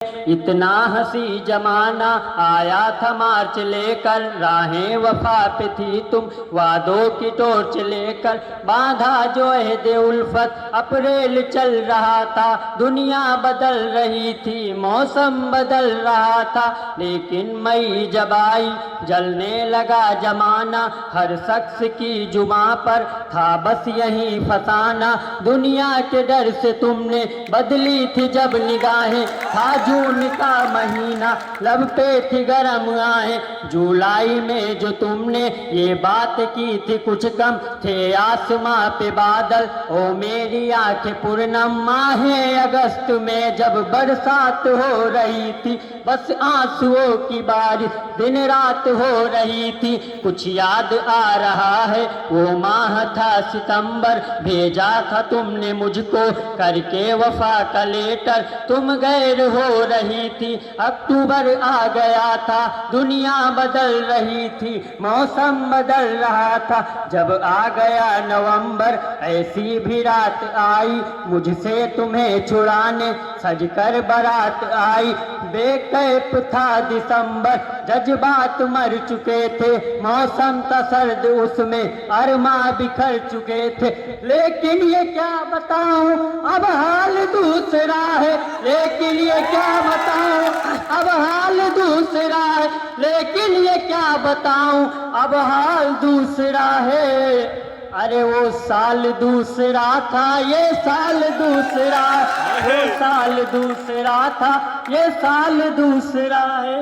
इतना हंसी जमाना आया था मार्च लेकर, राहें वफा पे थी तुम वादों की टोर्च लेकर। बांधा जो अहद उल्फत अप्रैल चल रहा था, दुनिया बदल रही थी मौसम बदल रहा था। लेकिन मई जब आई जलने लगा जमाना, हर शख्स की जुबां पर था बस यही फसाना। दुनिया के डर से तुमने बदली थी जब निगाहें, था जून का महीना लब पे थी गरम आहें। जुलाई में जो तुमने ये बात की थी कुछ कम थे आसमां पे बादल, ओ मेरी आंखें पूर्णम। माहे अगस्त में जब बरसात हो रही थी, बस आंसुओं की बारिश दिन रात हो रही थी। कुछ याद आ रहा है वो माह था सितंबर, भेजा था तुमने मुझको करके वफा का लेटर। तुम गैर हो रही थी, अक्टूबर आ गया था, दुनिया बदल रही थी मौसम बदल रहा था। जब आ गया नवंबर ऐसी भी रात आई, मुझसे तुम्हें छुड़ाने सजकर बारात आई। बेकैफ था दिसंबर, जज्बात मर चुके थे, मौसम था सर्द उसमें अरमा बिखर चुके थे। लेकिन ये क्या बताऊं अब हाल दूसरा है, लेकिन ये क्या बताऊं अब हाल दूसरा है, लेकिन ये क्या बताऊं अब हाल दूसरा है। अरे वो साल दूसरा था ये साल दूसरा, वो साल दूसरा था ये साल दूसरा है।